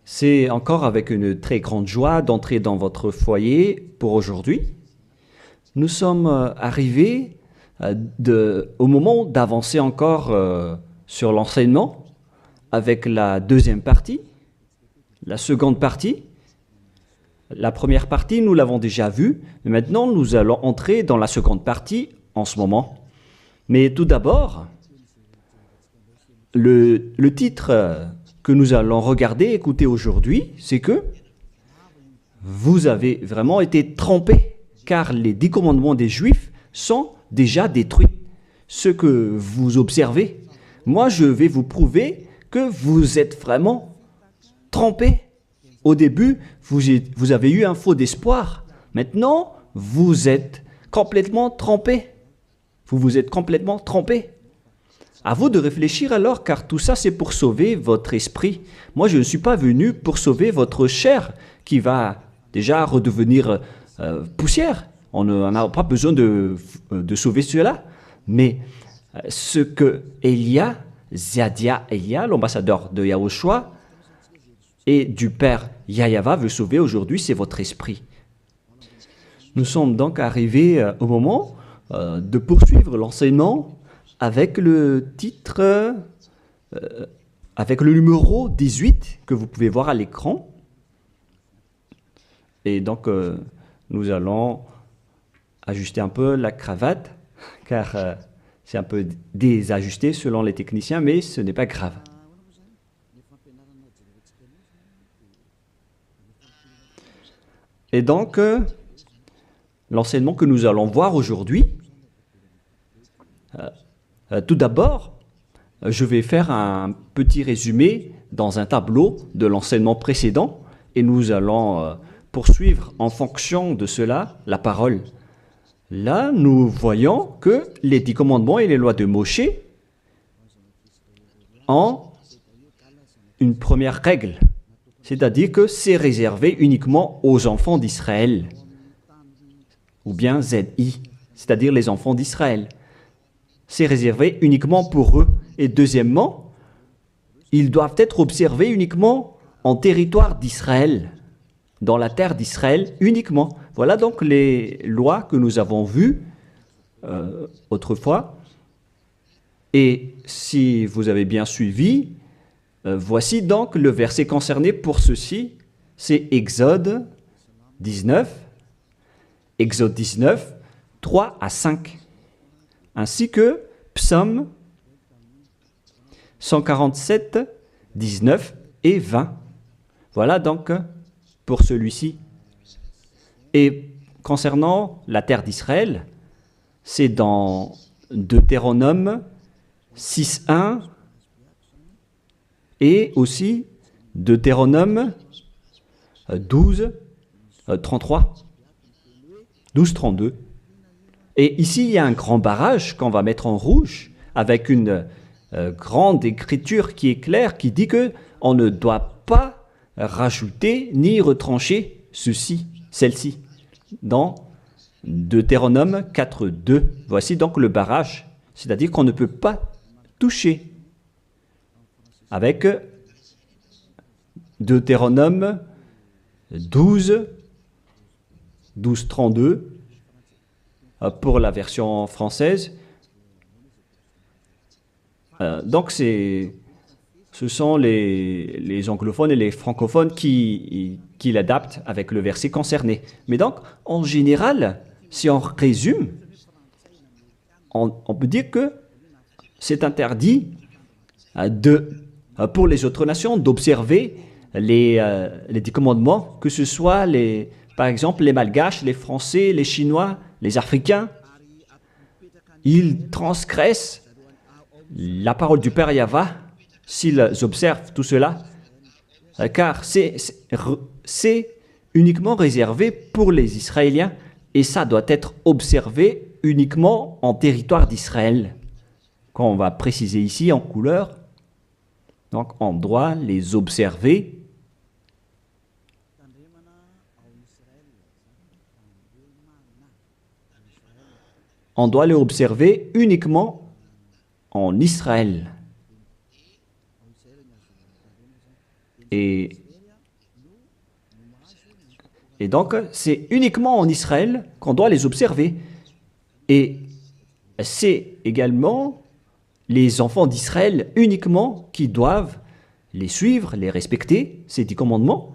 C'est encore avec une très grande joie d'entrer dans votre foyer pour aujourd'hui. Nous sommes arrivés au moment d'avancer encore sur l'enseignement avec la deuxième partie, la seconde partie. La première partie, nous l'avons déjà vue, mais maintenant nous allons entrer dans la seconde partie en ce moment. Mais tout d'abord, le titre que nous allons regarder, écouter aujourd'hui, c'est que vous avez vraiment été trompés, car les 10 commandements des Juifs sont déjà détruits. Ce que vous observez, moi je vais vous prouver que vous êtes vraiment trompés. Au début, vous avez eu un faux d'espoir. Maintenant, vous êtes complètement trompés. Vous vous êtes complètement trompés. À vous de réfléchir alors, car tout ça, c'est pour sauver votre esprit. Moi, je ne suis pas venu pour sauver votre chair, qui va déjà redevenir poussière. On n'a pas besoin de sauver cela. Mais ce que Elia, Zadia Elia, l'ambassadeur de Yahushua, et du Père Yahava veut sauver aujourd'hui, c'est votre esprit. Nous sommes donc arrivés au moment de poursuivre l'enseignement avec le titre, avec le numéro 18 que vous pouvez voir à l'écran. Et donc, nous allons ajuster un peu la cravate, car c'est un peu désajusté selon les techniciens, mais ce n'est pas grave. Et donc, l'enseignement que nous allons voir aujourd'hui, tout d'abord, je vais faire un petit résumé dans un tableau de l'enseignement précédent et nous allons poursuivre en fonction de cela la parole. Là, nous voyons que les 10 commandements et les lois de Moshe ont une première règle, c'est-à-dire que c'est réservé uniquement aux enfants d'Israël, ou bien ZI, c'est-à-dire les enfants d'Israël. C'est réservé uniquement pour eux. Et deuxièmement, ils doivent être observés uniquement en territoire d'Israël, dans la terre d'Israël uniquement. Voilà donc les lois que nous avons vues autrefois. Et si vous avez bien suivi, voici donc le verset concerné pour ceci, c'est Exode 19, 3 à 5, ainsi que Psaume 147, 19 et 20. Voilà donc pour celui-ci. Et concernant la terre d'Israël, c'est dans Deutéronome 6.1 et aussi Deutéronome 12.33, 12.32. Et ici, il y a un grand barrage qu'on va mettre en rouge avec une grande écriture qui est claire, qui dit que on ne doit pas rajouter ni retrancher celle-ci, dans Deutéronome 4.2. Voici donc le barrage, c'est-à-dire qu'on ne peut pas toucher. Avec Deutéronome 12.32 pour la version française. Donc, ce sont les anglophones et les francophones qui l'adaptent avec le verset concerné. Mais donc, en général, si on résume, on peut dire que c'est interdit pour les autres nations d'observer les 10 commandements, que ce soit, par exemple, les Malgaches, les Français, les Chinois, les Africains. Ils transgressent la parole du Père Yahva s'ils observent tout cela, car c'est uniquement réservé pour les Israéliens et ça doit être observé uniquement en territoire d'Israël. Quand on va préciser ici en couleur, donc on doit les observer uniquement en Israël. Et, et donc, c'est uniquement en Israël qu'on doit les observer. Et c'est également les enfants d'Israël uniquement qui doivent les suivre, les respecter, ces 10 commandements.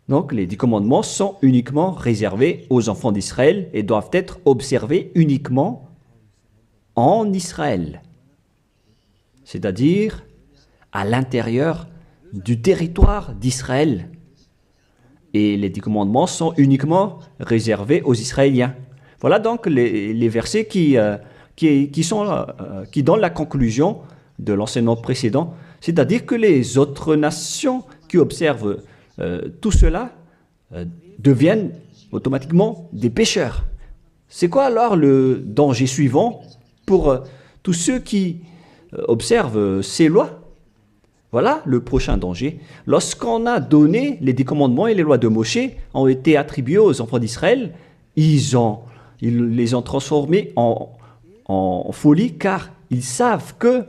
Donc, les 10 commandements sont uniquement réservés aux enfants d'Israël et doivent être observés uniquement en Israël, c'est-à-dire à l'intérieur du territoire d'Israël. Et les 10 commandements sont uniquement réservés aux Israéliens. Voilà donc les versets qui donnent la conclusion de l'enseignement précédent, c'est-à-dire que les autres nations qui observent tout cela deviennent automatiquement des pécheurs. C'est quoi alors le danger suivant pour tous ceux qui observent ces lois? Voilà le prochain danger. Lorsqu'on a donné les 10 commandements et les lois de Moshe ont été attribués aux enfants d'Israël, ils les ont transformés en folie car ils savent que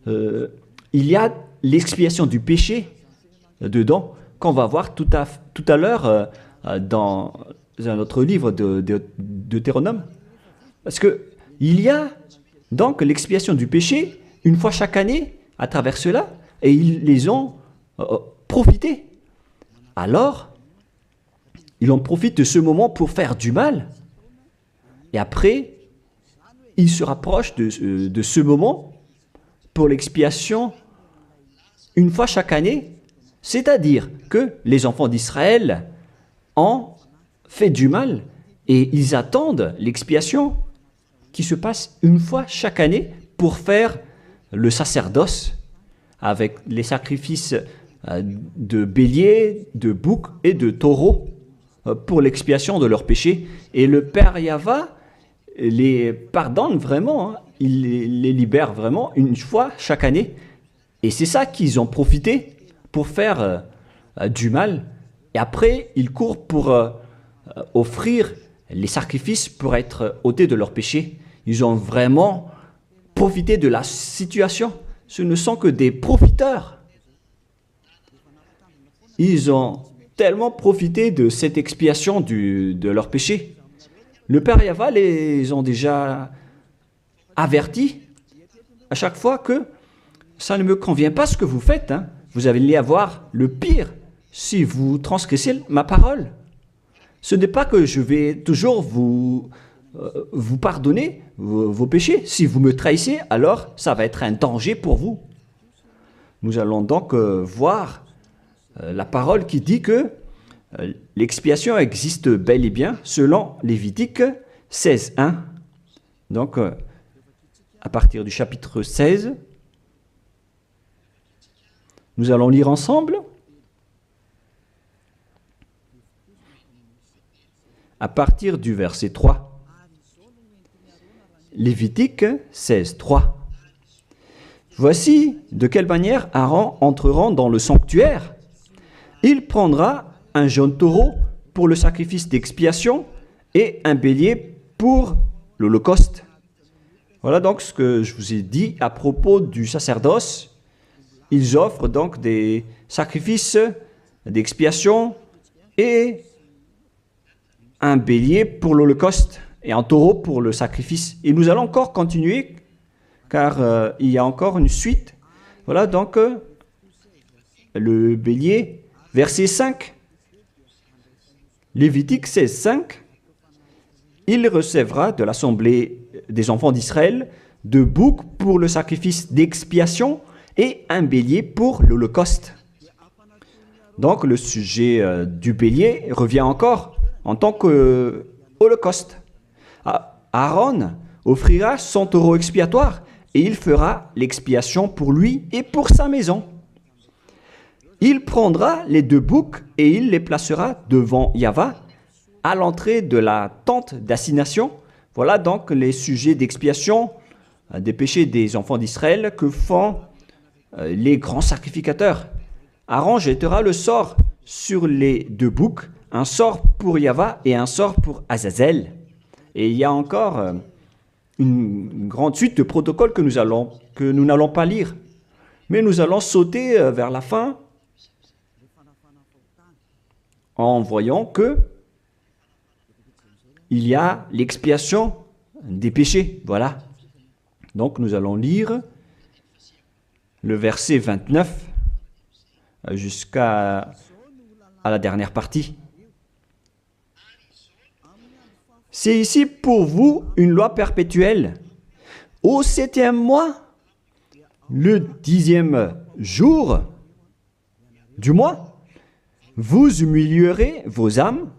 il y a l'expiation du péché dedans, qu'on va voir tout à l'heure dans un autre livre de Deutéronome. Parce qu'il y a donc l'expiation du péché une fois chaque année à travers cela, et ils les ont profité. Alors, ils en profitent de ce moment pour faire du mal, et après, ils se rapprochent de ce moment pour l'expiation une fois chaque année. C'est-à-dire que les enfants d'Israël ont fait du mal et ils attendent l'expiation qui se passe une fois chaque année pour faire le sacerdoce avec les sacrifices de béliers, de boucs et de taureaux pour l'expiation de leurs péchés. Et le Père Yahva les pardonne vraiment, hein. Il les libère vraiment une fois chaque année. Et c'est ça qu'ils ont profité pour faire du mal. Et après, ils courent pour offrir les sacrifices pour être ôtés de leurs péchés. Ils ont vraiment profité de la situation. Ce ne sont que des profiteurs. Ils ont tellement profité de cette expiation de leurs péchés. Le Père Yahva les ont déjà avertis à chaque fois que ça ne me convient pas ce que vous faites, hein. Vous allez avoir le pire si vous transgressez ma parole. Ce n'est pas que je vais toujours vous pardonner vos péchés. Si vous me trahissez, alors ça va être un danger pour vous. Nous allons donc voir la parole qui dit que l'expiation existe bel et bien selon Lévitique 16.1. Donc, à partir du chapitre 16, nous allons lire ensemble. À partir du verset 3. Lévitique 16.3. Voici de quelle manière Aaron entrera dans le sanctuaire. Il prendra un jeune taureau pour le sacrifice d'expiation et un bélier pour l'holocauste. Voilà donc ce que je vous ai dit à propos du sacerdoce. Ils offrent donc des sacrifices d'expiation et un bélier pour l'holocauste et un taureau pour le sacrifice. Et nous allons encore continuer car il y a encore une suite. Voilà donc le bélier, verset 5. Lévitique 16.5. Il recevra de l'assemblée des enfants d'Israël 2 boucs pour le sacrifice d'expiation et un bélier pour l'holocauste. Donc le sujet du bélier revient encore en tant qu'holocauste. Aaron offrira son taureau expiatoire et il fera l'expiation pour lui et pour sa maison. Il prendra les 2 boucs et il les placera devant Yahva à l'entrée de la tente d'assignation. Voilà donc les sujets d'expiation des péchés des enfants d'Israël que font les grands sacrificateurs. Aaron jettera le sort sur les 2 boucs, un sort pour Yahva et un sort pour Azazel. Et il y a encore une grande suite de protocoles que nous n'allons pas lire. Mais nous allons sauter vers la fin en voyant que il y a l'expiation des péchés. Voilà. Donc nous allons lire le verset 29 jusqu'à la dernière partie. C'est ici pour vous une loi perpétuelle. Au 7e mois, le 10e jour du mois, vous humilierez vos âmes.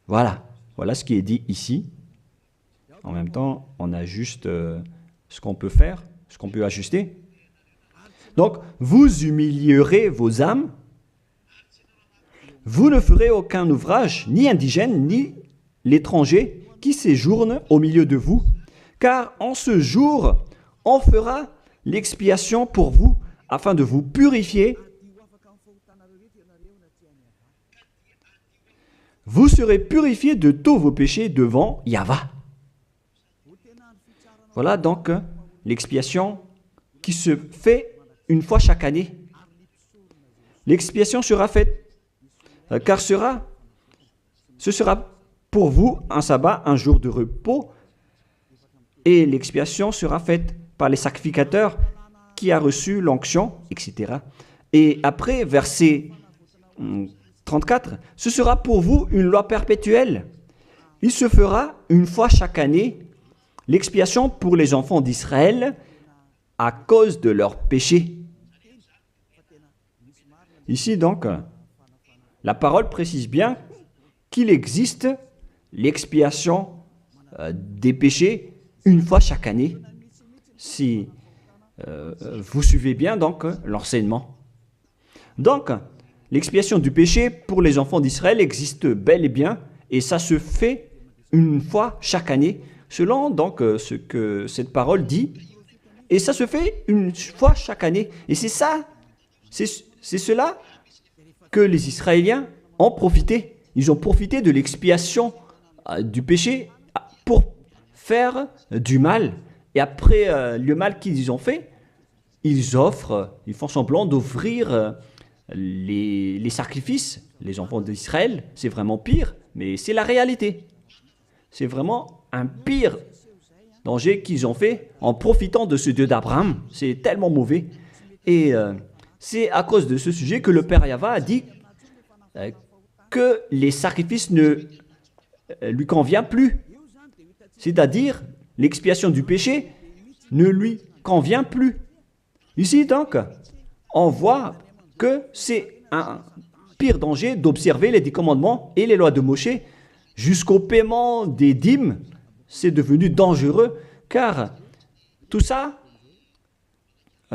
Voilà, voilà ce qui est dit ici. En même temps, on ajuste ce qu'on peut faire, ce qu'on peut ajuster. Donc, vous humilierez vos âmes. Vous ne ferez aucun ouvrage, ni indigène, ni l'étranger, qui séjourne au milieu de vous, car en ce jour, on fera l'expiation pour vous, afin de vous purifier. Vous serez purifiés de tous vos péchés devant Yahva. Voilà donc l'expiation qui se fait une fois chaque année. L'expiation sera faite, car ce sera pour vous un sabbat, un jour de repos, et l'expiation sera faite par les sacrificateurs qui a reçu l'onction, etc. Et après, verset 34, ce sera pour vous une loi perpétuelle. Il se fera une fois chaque année l'expiation pour les enfants d'Israël à cause de leurs péchés. Ici donc, la parole précise bien qu'il existe l'expiation des péchés une fois chaque année. Si vous suivez bien donc l'enseignement. Donc, l'expiation du péché pour les enfants d'Israël existe bel et bien, et ça se fait une fois chaque année, selon donc ce que cette parole dit. Et ça se fait une fois chaque année. Et c'est ça, c'est cela que les Israéliens ont profité. Ils ont profité de l'expiation du péché pour faire du mal. Et après le mal qu'ils ont fait, ils font semblant d'offrir les sacrifices. Les enfants d'Israël, c'est vraiment pire, mais c'est la réalité. C'est vraiment un pire danger qu'ils ont fait en profitant de ce Dieu d'Abraham. C'est tellement mauvais. Et c'est à cause de ce sujet que le Père Yahva a dit que les sacrifices ne lui conviennent plus. C'est-à-dire, l'expiation du péché ne lui convient plus. Ici, donc, on voit que c'est un pire danger d'observer les 10 commandements et les lois de Moshe jusqu'au paiement des dîmes. C'est devenu dangereux car tout ça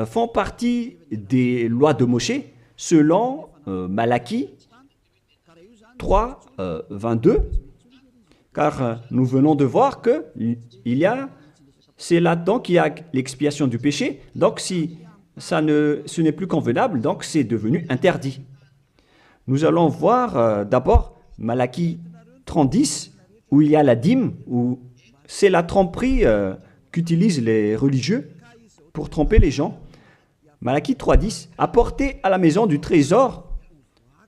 font partie des lois de Moshe selon Malachie 3, 22. Car nous venons de voir que c'est là-dedans qu'il y a l'expiation du péché. Donc si ce n'est plus convenable, donc c'est devenu interdit. Nous allons voir d'abord Malachie 30:10, où il y a la dîme, où c'est la tromperie qu'utilisent les religieux pour tromper les gens. Malachie 3:10, apportez à la maison du trésor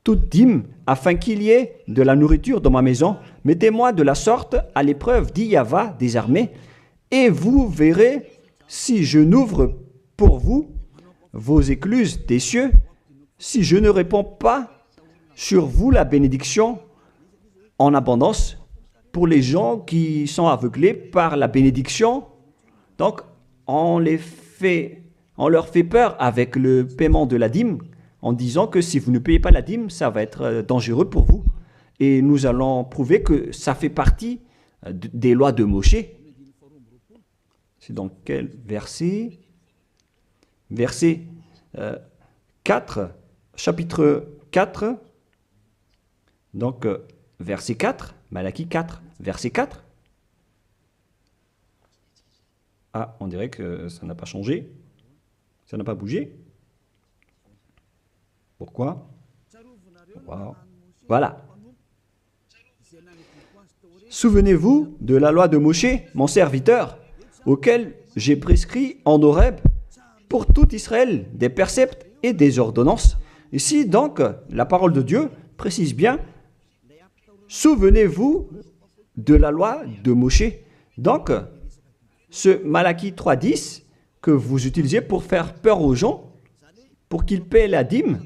toute dîme, afin qu'il y ait de la nourriture dans ma maison. Mettez-moi de la sorte à l'épreuve, dit Yahva des armées, et vous verrez si je n'ouvre pour vous vos écluses des cieux, si je ne réponds pas sur vous la bénédiction en abondance. Pour les gens qui sont aveuglés par la bénédiction, donc on leur fait peur avec le paiement de la dîme, en disant que si vous ne payez pas la dîme, ça va être dangereux pour vous. Et nous allons prouver que ça fait partie des lois de Moshe. C'est dans quel verset? Verset 4, chapitre 4, donc verset 4, Malachie 4, verset 4. Ah, on dirait que ça n'a pas changé, ça n'a pas bougé. Pourquoi? Wow. Voilà. souvenez-vous de la loi de Moshe, mon serviteur, auquel j'ai prescrit en Horeb pour tout Israël des préceptes et des ordonnances. Ici, donc, la parole de Dieu précise bien, souvenez-vous de la loi de Moshe. Donc, ce Malachie 3.10 que vous utilisez pour faire peur aux gens, pour qu'ils paient la dîme,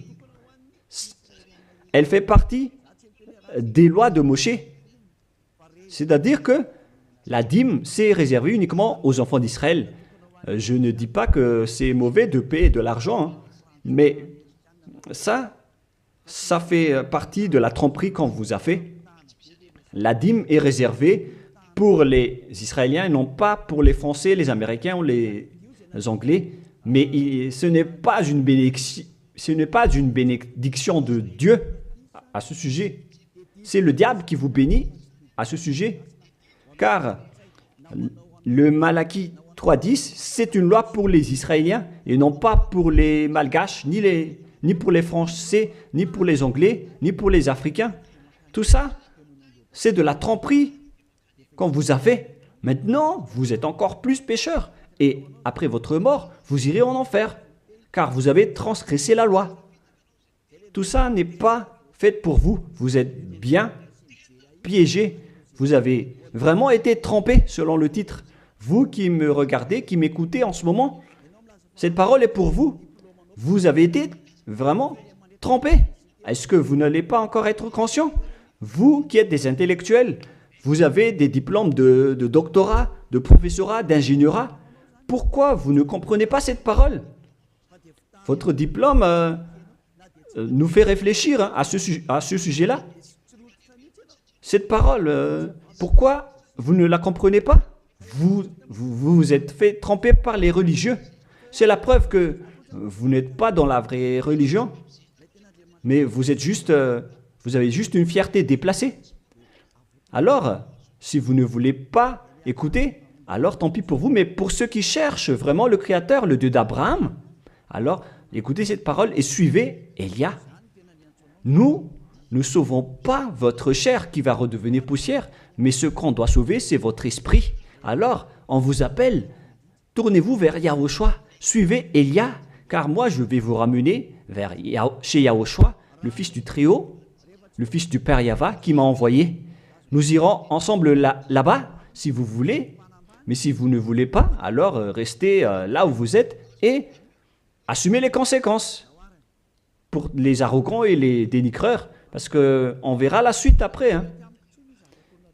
elle fait partie des lois de Moshe. C'est-à-dire que la dîme, c'est réservé uniquement aux enfants d'Israël. Je ne dis pas que c'est mauvais de payer de l'argent, hein, mais ça fait partie de la tromperie qu'on vous a fait. La dîme est réservée pour les Israéliens et non pas pour les Français, les Américains ou les Anglais. Mais ce n'est pas une bénédiction de Dieu à ce sujet. C'est le diable qui vous bénit à ce sujet. Car le Malachie 3.10, c'est une loi pour les Israéliens et non pas pour les Malgaches, ni pour les Français, ni pour les Anglais, ni pour les Africains. Tout ça, c'est de la tromperie qu'on vous a fait. Maintenant, vous êtes encore plus pécheurs. Et après votre mort, vous irez en enfer, car vous avez transgressé la loi. Tout ça n'est pas fait pour vous. Vous êtes bien piégés. Vous avez vraiment été trompés, selon le titre. Vous qui me regardez, qui m'écoutez en ce moment, cette parole est pour vous. Vous avez été vraiment trompés. Est-ce que vous n'allez pas encore être conscient? Vous qui êtes des intellectuels, vous avez des diplômes de doctorat, de professorat, d'ingénierat. Pourquoi vous ne comprenez pas cette parole? Votre diplôme nous fait réfléchir à ce sujet-là. Cette parole, pourquoi vous ne la comprenez pas? Vous êtes fait tromper par les religieux. C'est la preuve que vous n'êtes pas dans la vraie religion, mais vous avez juste une fierté déplacée. Alors, si vous ne voulez pas écouter, alors tant pis pour vous, mais pour ceux qui cherchent vraiment le Créateur, le Dieu d'Abraham, alors écoutez cette parole et suivez Élia. Nous ne sauvons pas votre chair qui va redevenir poussière, mais ce qu'on doit sauver, c'est votre esprit. Alors, on vous appelle, tournez-vous vers Yahushua, suivez Élia, car moi je vais vous ramener chez Yahushua, le fils du Très-Haut, le fils du Père Yahva qui m'a envoyé. Nous irons ensemble là-bas, si vous voulez, mais si vous ne voulez pas, alors restez là où vous êtes et assumez les conséquences pour les arrogants et les dénigreurs, parce qu'on verra la suite après. Hein.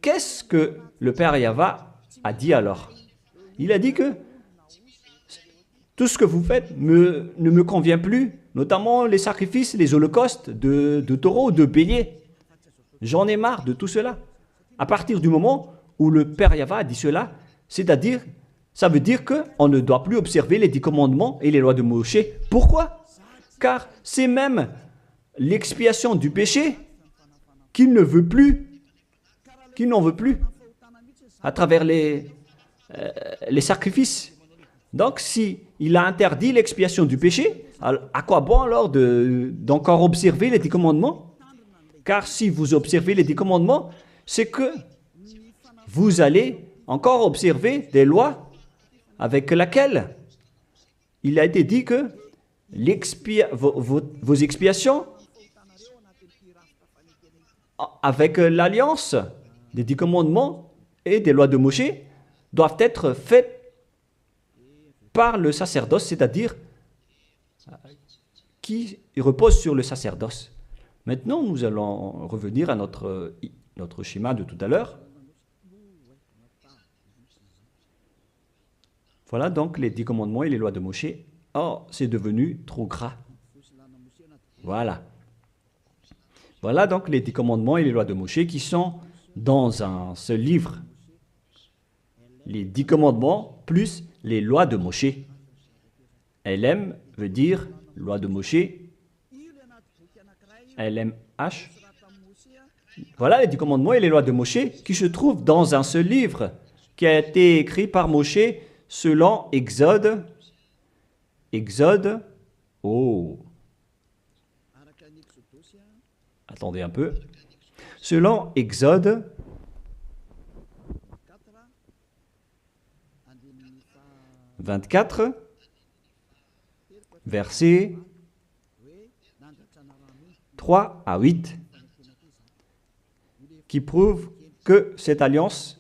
Qu'est-ce que le Père Yahva a dit alors? Il a dit que tout ce que vous faites ne me convient plus, notamment les sacrifices, les holocaustes de taureaux, de béliers. J'en ai marre de tout cela. À partir du moment où le Père Yahva a dit cela, c'est-à-dire, ça veut dire qu'on ne doit plus observer les 10 commandements et les lois de Moshe. Pourquoi? Car c'est même l'expiation du péché qu'il ne veut plus, qu'il n'en veut plus, à travers les sacrifices. Donc, si il a interdit l'expiation du péché, à quoi bon alors d'encore observer les 10 commandements? Car si vous observez les 10 commandements, c'est que vous allez encore observer des lois avec lesquelles il a été dit que vos expiations avec l'alliance des 10 commandements et des lois de Moshe doivent être faites par le sacerdoce, c'est-à-dire qui repose sur le sacerdoce. Maintenant, nous allons revenir à notre schéma de tout à l'heure. Voilà donc les 10 commandements et les lois de Moshe. Oh, c'est devenu trop gras. Voilà. Voilà donc les 10 commandements et les lois de Moshe qui sont dans un seul livre. Les 10 commandements plus les lois de Moshe. LM veut dire loi de Moshe. LMH. Voilà les 10 commandements et les lois de Moshe qui se trouvent dans un seul livre qui a été écrit par Moshe selon Exode. Exode. Oh. Attendez un peu. Selon Exode 24, versets 3 à 8, qui prouve que cette alliance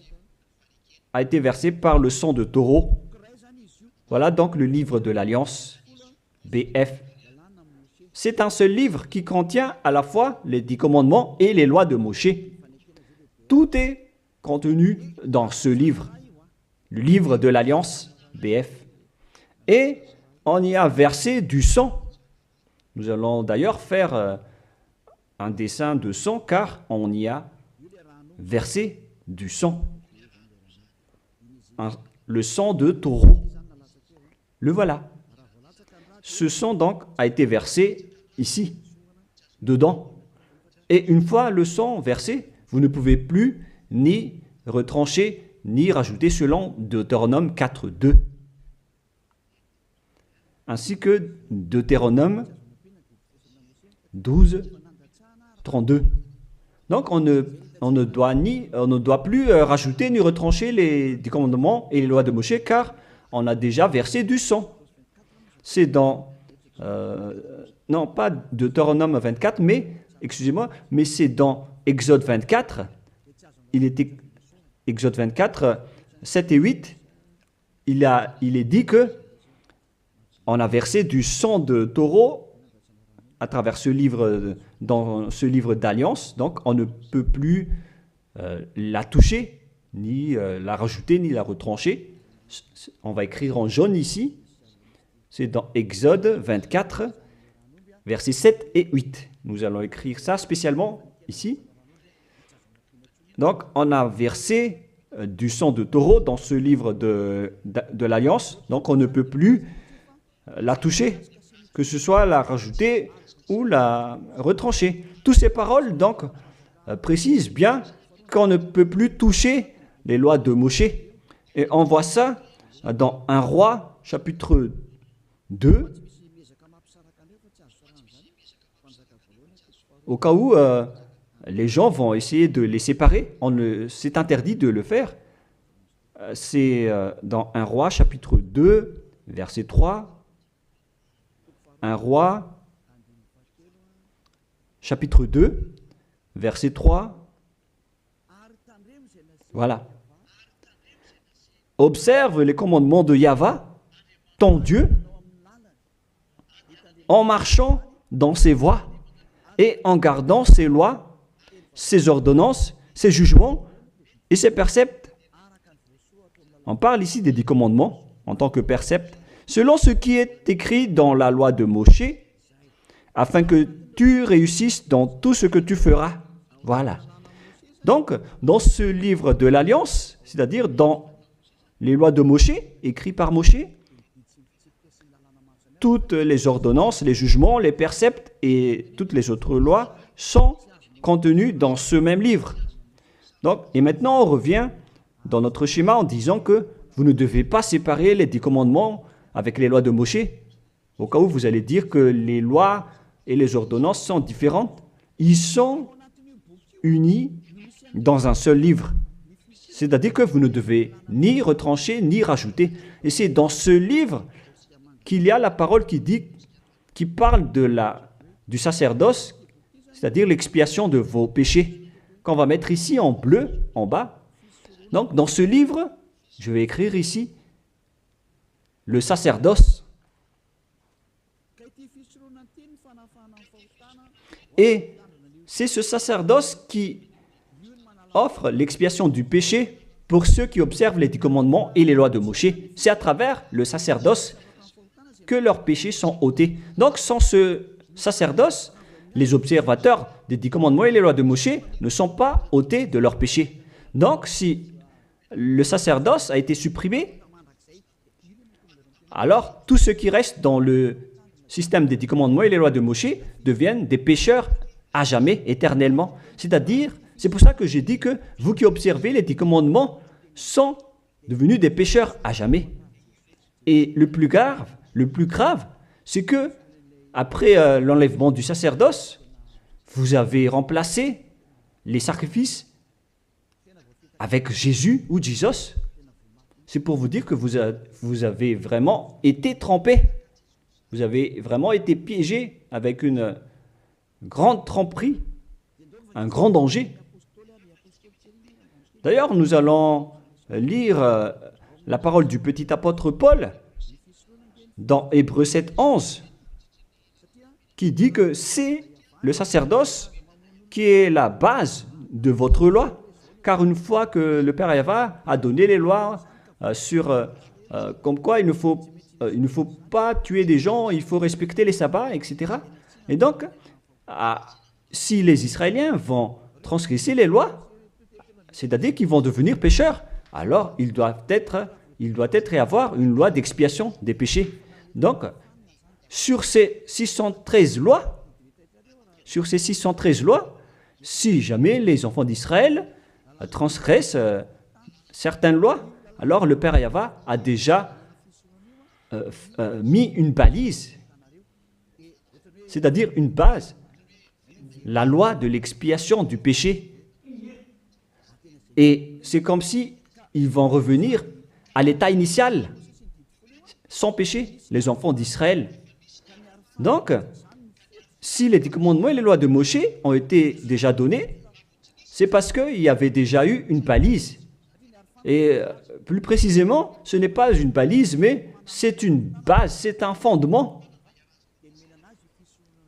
a été versée par le sang de taureau. Voilà donc le livre de l'Alliance, BF. C'est un seul livre qui contient à la fois les 10 commandements et les lois de Moshe. Tout est contenu dans ce livre, le livre de l'Alliance, BF. Et on y a versé du sang. Nous allons d'ailleurs faire un dessin de sang car on y a versé du sang. Le sang de taureau. Le voilà. Ce sang donc a été versé ici, dedans. Et une fois le sang versé, vous ne pouvez plus ni retrancher, ni rajouter selon Deutéronome 4.2. Ainsi que Deutéronome 12.32. Donc on ne doit plus rajouter ni retrancher les commandements et les lois de Moshe car on a déjà versé du sang. C'est dans, non pas Deutéronome 24, mais, excusez-moi, mais c'est dans Exode 24. Il était Exode 24, 7 et 8. Il est dit que on a versé du sang de taureau à travers ce livre, dans ce livre d'alliance. Donc, on ne peut plus la toucher, ni la rajouter, ni la retrancher. On va écrire en jaune ici. C'est dans Exode 24, versets 7 et 8. Nous allons écrire ça spécialement ici. Donc, on a versé du sang de taureau dans ce livre de l'Alliance. Donc, on ne peut plus la toucher, que ce soit la rajouter ou la retrancher. Toutes ces paroles, donc, précisent bien qu'on ne peut plus toucher les lois de Moshe. Et on voit ça dans 1 Roi, chapitre 2, au cas où les gens vont essayer de les séparer. C'est interdit de le faire. C'est dans 1 Roi, chapitre 2, verset 3. 1 Roi, chapitre 2, verset 3. Voilà. Observe les commandements de Yahvé, ton Dieu, en marchant dans ses voies et en gardant ses lois, ses ordonnances, ses jugements et ses préceptes. On parle ici des 10 commandements en tant que préceptes, selon ce qui est écrit dans la loi de Moshe, afin que tu réussisses dans tout ce que tu feras. Voilà. Donc, dans ce livre de l'Alliance, c'est-à-dire dans les lois de Moshe, écrits par Moshe, toutes les ordonnances, les jugements, les préceptes et toutes les autres lois sont contenues dans ce même livre. Donc, et maintenant, on revient dans notre schéma en disant que vous ne devez pas séparer les 10 commandements avec les lois de Moshe. Au cas où vous allez dire que les lois et les ordonnances sont différentes, ils sont unis dans un seul livre. C'est-à-dire que vous ne devez ni retrancher ni rajouter. Et c'est dans ce livre qu'il y a la parole qui parle du sacerdoce, c'est-à-dire l'expiation de vos péchés, qu'on va mettre ici en bleu, en bas. Donc, dans ce livre, je vais écrire ici le sacerdoce. Et c'est ce sacerdoce qui offre l'expiation du péché pour ceux qui observent les 10 commandements et les lois de Moshe. C'est à travers le sacerdoce que leurs péchés sont ôtés. Donc, sans ce sacerdoce, les observateurs des 10 commandements et les lois de Moshe ne sont pas ôtés de leurs péchés. Donc, si le sacerdoce a été supprimé, alors tout ce qui reste dans le système des 10 commandements et les lois de Moshe deviennent des pécheurs à jamais, éternellement. C'est-à-dire, c'est pour ça que j'ai dit que vous qui observez les 10 commandements sont devenus des pécheurs à jamais. Et le plus grave, c'est que après l'enlèvement du sacerdoce, vous avez remplacé les sacrifices avec Jésus ou Jesus. c'est pour vous dire que vous avez vraiment été trempé. Vous avez vraiment été piégé avec une grande tromperie, un grand danger. D'ailleurs, nous allons lire la parole du petit apôtre Paul dans Hébreux 7, 11, qui dit que c'est le sacerdoce qui est la base de votre loi. Car une fois que le Père Yahva a donné les lois comme quoi il ne faut pas tuer des gens, il faut respecter les sabbats, etc. Et donc, si les Israéliens vont transgresser les lois, c'est-à-dire qu'ils vont devenir pécheurs, alors il doit être et avoir une loi d'expiation des péchés. Donc, sur ces 613 lois, si jamais les enfants d'Israël transgressent certaines lois, alors le Père Yahva a déjà mis une balise, c'est-à-dire une base, la loi de l'expiation du péché. Et c'est comme si ils vont revenir à l'état initial, sans péché, les enfants d'Israël. Donc, si les 10 commandements et les lois de Moshe ont été déjà donnés, c'est parce qu'il y avait déjà eu une balise. Et plus précisément, ce n'est pas une balise, mais c'est une base, c'est un fondement.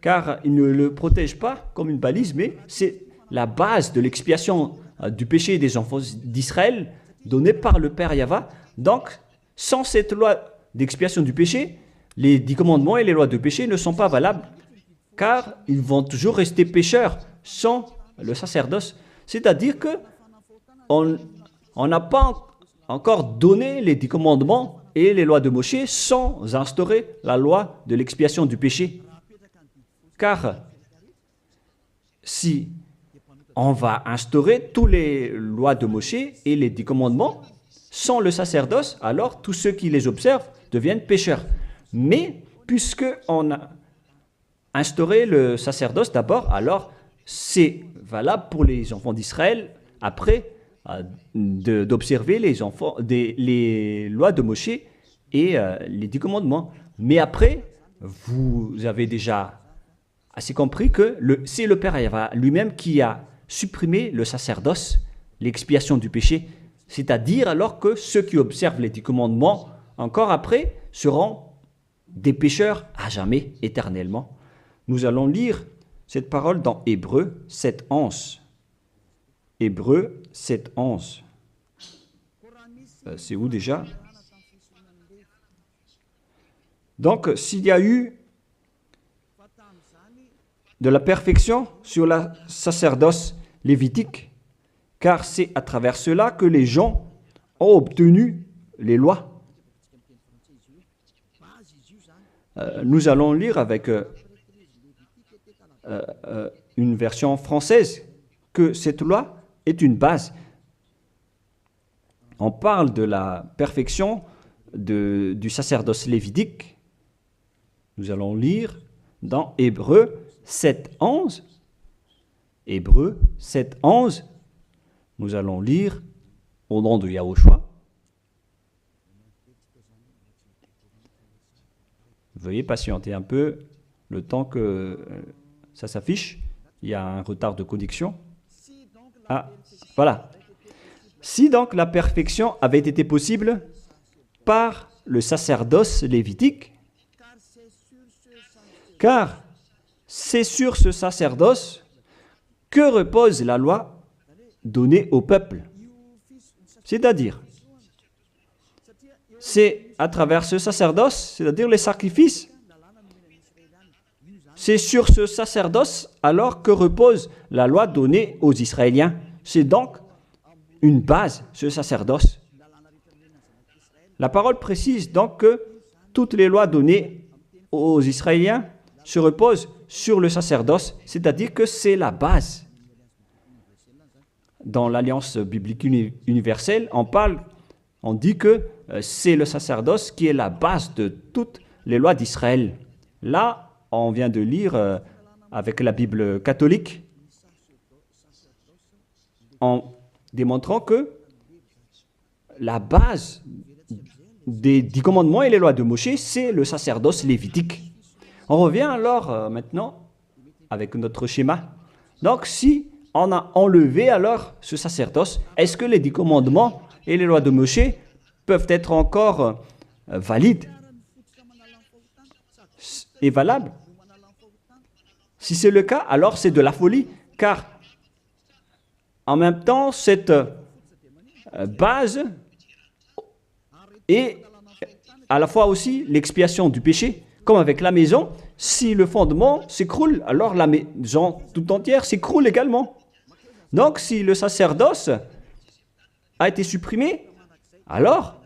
Car il ne le protège pas comme une balise, mais c'est la base de l'expiation du péché des enfants d'Israël donnée par le Père Yahva. Donc, sans cette loi d'expiation du péché, les 10 commandements et les lois de péché ne sont pas valables, car ils vont toujours rester pécheurs sans le sacerdoce. C'est-à-dire que on n'a pas encore donné les 10 commandements et les lois de Moshe sans instaurer la loi de l'expiation du péché. Car si on va instaurer toutes les lois de Moshe et les 10 commandements sans le sacerdoce, alors tous ceux qui les observent deviennent pécheurs. Mais puisqu'on a instauré le sacerdoce d'abord, alors c'est valable pour les enfants d'Israël après d'observer les lois de Moshe et les 10 commandements. Mais après, vous avez déjà assez compris que c'est le Père Yahva lui-même qui a supprimé le sacerdoce, l'expiation du péché. C'est-à-dire alors que ceux qui observent les 10 commandements, encore après, seront des pécheurs à jamais, éternellement. Nous allons lire cette parole dans Hébreux 7, 11. Hébreux 7, 11. C'est où déjà? Donc, s'il y a eu de la perfection sur la sacerdoce lévitique, car c'est à travers cela que les gens ont obtenu les lois. Nous allons lire avec une version française que cette loi est une base. On parle de la perfection du sacerdoce lévitique. Nous allons lire dans Hébreux 7, 11. Hébreux 7, 11. Nous allons lire au nom de Yahushua. Veuillez patienter un peu le temps que ça s'affiche. Il y a un retard de connexion. Ah, voilà. Si donc la perfection avait été possible par le sacerdoce lévitique, car c'est sur ce sacerdoce que repose la loi donnée au peuple. C'est-à-dire, c'est à travers ce sacerdoce, c'est-à-dire les sacrifices, c'est sur ce sacerdoce alors que repose la loi donnée aux Israéliens. C'est donc une base, ce sacerdoce. La parole précise donc que toutes les lois données aux Israéliens se reposent sur le sacerdoce, c'est-à-dire que c'est la base. Dans l'Alliance biblique universelle, on dit que c'est le sacerdoce qui est la base de toutes les lois d'Israël. Là, on vient de lire avec la Bible catholique, en démontrant que la base des 10 commandements et les lois de Moshe, c'est le sacerdoce lévitique. On revient alors maintenant avec notre schéma. Donc, si on a enlevé alors ce sacerdoce, est-ce que les 10 commandements et les lois de Moshe peuvent être encore valides et valables? Si c'est le cas, alors c'est de la folie, car en même temps, cette base est à la fois aussi l'expiation du péché, comme avec la maison. Si le fondement s'écroule, alors la maison tout entière s'écroule également. Donc, si le sacerdoce a été supprimé, alors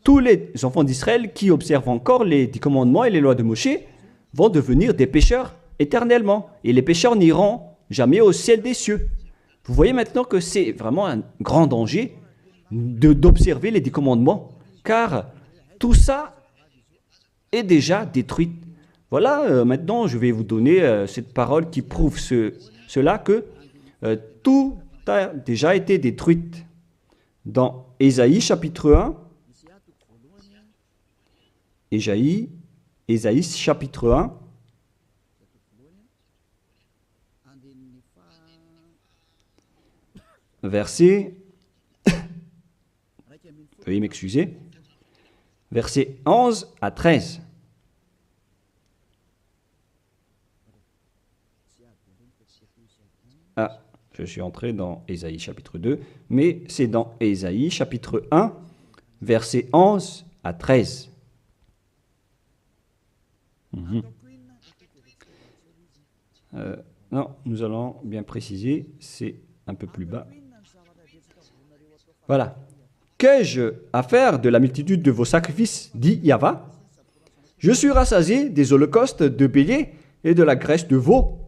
tous les enfants d'Israël qui observent encore les 10 commandements et les lois de Moshe vont devenir des pécheurs éternellement. Et les pécheurs n'iront jamais au ciel des cieux. Vous voyez maintenant que c'est vraiment un grand danger d'observer les 10 commandements, car tout ça est déjà détruit. Voilà, maintenant je vais vous donner cette parole qui prouve cela, que tout a déjà été détruit. Dans Ésaïe chapitre 1, Ésaïe chapitre 1, verset, veuillez m'excuser, verset 11 à 13. Ah, je suis entré dans Ésaïe chapitre 2, mais c'est dans Ésaïe chapitre 1, verset 11 à 13. Non, nous allons bien préciser, c'est un peu plus bas. Voilà. Qu'ai-je à faire de la multitude de vos sacrifices, dit Yahva? Je suis rassasié des holocaustes de béliers et de la graisse de veau.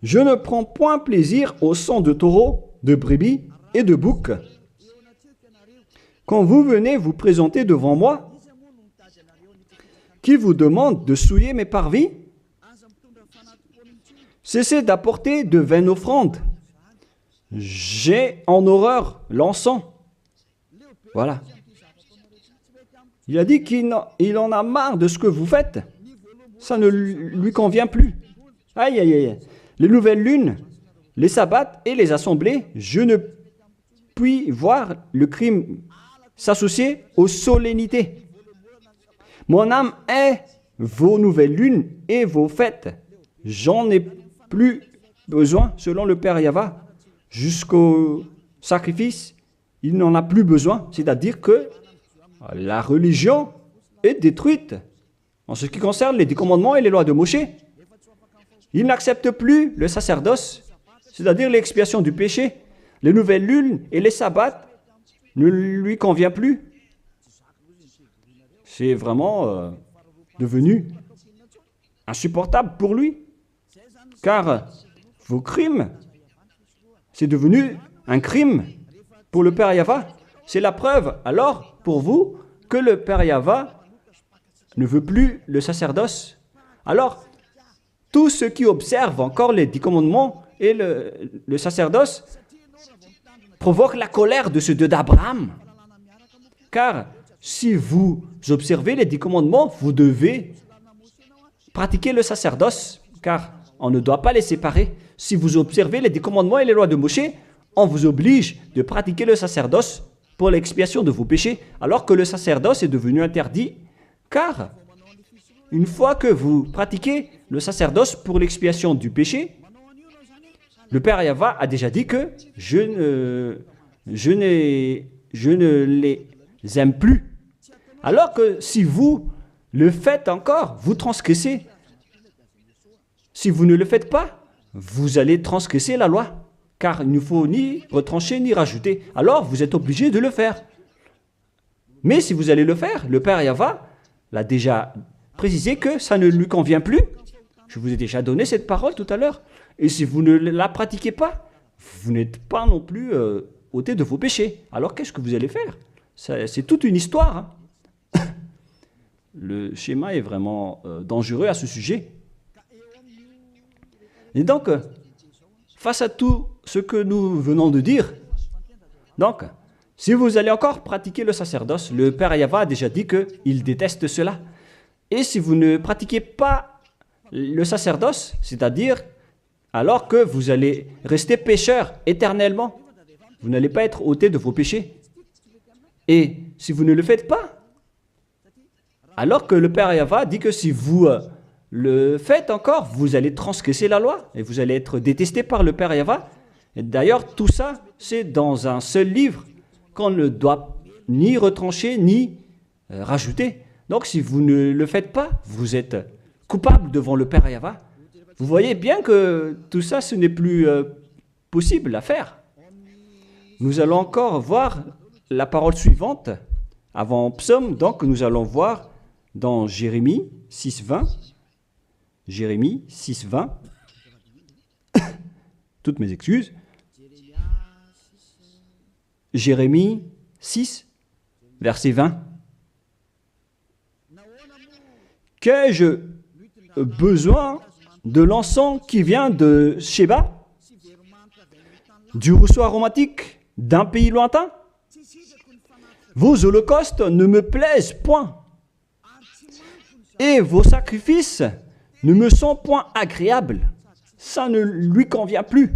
Je ne prends point plaisir au sang de taureau, de brebis et de bouc. Quand vous venez vous présenter devant moi, qui vous demande de souiller mes parvis? Cessez d'apporter de vaines offrandes. J'ai en horreur l'encens. Voilà. Il a dit qu'il en a marre de ce que vous faites. Ça ne lui convient plus. Aïe, aïe, aïe. Les nouvelles lunes, les sabbats et les assemblées, je ne puis voir le crime s'associer aux solennités. Mon âme est vos nouvelles lunes et vos fêtes. J'en ai plus besoin, selon le Père Yahva. Jusqu'au sacrifice, il n'en a plus besoin. C'est-à-dire que la religion est détruite. En ce qui concerne les 10 commandements et les lois de Moshe, il n'accepte plus le sacerdoce, c'est-à-dire l'expiation du péché. Les nouvelles lunes et les sabbats ne lui conviennent plus. C'est vraiment devenu insupportable pour lui, car vos crimes, c'est devenu un crime pour le Père Yahva. C'est la preuve, alors, pour vous, que le Père Yahva ne veut plus le sacerdoce. Alors, tous ceux qui observent encore les 10 commandements et le sacerdoce provoquent la colère de ce Dieu d'Abraham. Car si vous observez les 10 commandements, vous devez pratiquer le sacerdoce, car on ne doit pas les séparer. Si vous observez les 10 commandements et les lois de Moshe, on vous oblige de pratiquer le sacerdoce pour l'expiation de vos péchés, alors que le sacerdoce est devenu interdit, car une fois que vous pratiquez le sacerdoce pour l'expiation du péché, le Père Yahva a déjà dit que je ne les aime plus. Alors que si vous le faites encore, vous transgressez. Si vous ne le faites pas, vous allez transgresser la loi, car il ne faut ni retrancher ni rajouter. Alors vous êtes obligé de le faire. Mais si vous allez le faire, le Père Yahva l'a déjà précisé que ça ne lui convient plus. Je vous ai déjà donné cette parole tout à l'heure. Et si vous ne la pratiquez pas, vous n'êtes pas non plus ôté de vos péchés. Alors qu'est-ce que vous allez faire? C'est toute une histoire. Hein. Le schéma est vraiment dangereux à ce sujet. Et donc, face à tout ce que nous venons de dire. Donc, si vous allez encore pratiquer le sacerdoce, le Père Yahva a déjà dit qu'il déteste cela. Et si vous ne pratiquez pas le sacerdoce, c'est-à-dire alors que vous allez rester pécheur éternellement, vous n'allez pas être ôté de vos péchés. Et si vous ne le faites pas, alors que le Père Yahva dit que si vous le faites encore, vous allez transgresser la loi et vous allez être détesté par le Père Yahva. Et d'ailleurs, tout ça, c'est dans un seul livre qu'on ne doit ni retrancher ni rajouter. Donc, si vous ne le faites pas, vous êtes coupable devant le Père Yahva. Vous voyez bien que tout ça, ce n'est plus possible à faire. Nous allons encore voir la parole suivante avant Psaume. Donc, nous allons voir dans Jérémie 6.20. Jérémie 6.20. Toutes mes excuses. Jérémie 6, verset 20. Qu'ai-je besoin de l'encens qui vient de Sheba, du rousseau aromatique d'un pays lointain? Vos holocaustes ne me plaisent point, et vos sacrifices ne me sont point agréables. Ça ne lui convient plus.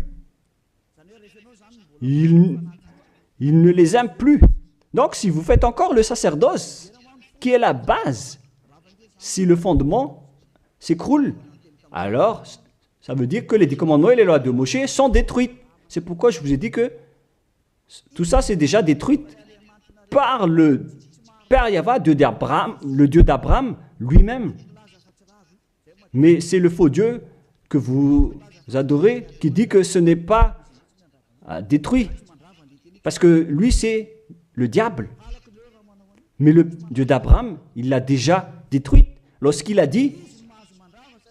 Il ne les aime plus. Donc, si vous faites encore le sacerdoce, qui est la base, si le fondement s'écroule, alors ça veut dire que les 10 commandements et les lois de Moïse sont détruites. C'est pourquoi je vous ai dit que tout ça, c'est déjà détruit par le Père Yahva, le Dieu d'Abraham lui-même. Mais c'est le faux Dieu que vous adorez qui dit que ce n'est pas détruit. Parce que lui, c'est le diable. Mais le Dieu d'Abraham, il l'a déjà détruit. Lorsqu'il a dit,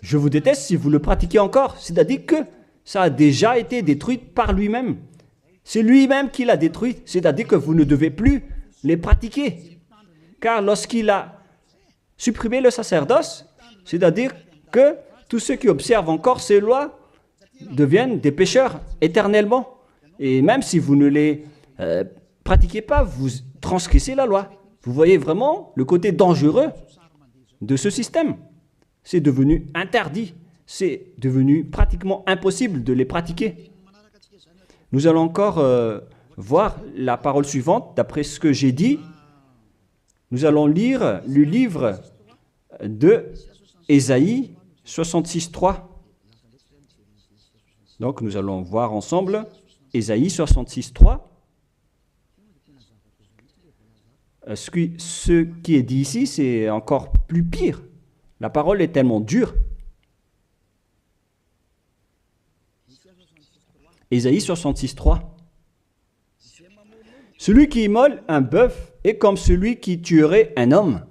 je vous déteste si vous le pratiquez encore, c'est-à-dire que ça a déjà été détruit par lui-même. C'est lui-même qui l'a détruit, c'est-à-dire que vous ne devez plus les pratiquer. Car lorsqu'il a supprimé le sacerdoce, c'est-à-dire que tous ceux qui observent encore ces lois deviennent des pécheurs éternellement. Et même si vous ne les pratiquez pas, vous transgressez la loi. Vous voyez vraiment le côté dangereux de ce système. C'est devenu interdit. C'est devenu pratiquement impossible de les pratiquer. Nous allons encore voir la parole suivante. D'après ce que j'ai dit, nous allons lire le livre de Ésaïe 66.3. Donc nous allons voir ensemble Ésaïe 66.3. Ce qui est dit ici, c'est encore plus pire. La parole est tellement dure. Ésaïe 66.3. Celui qui immole un bœuf est comme celui qui tuerait un homme.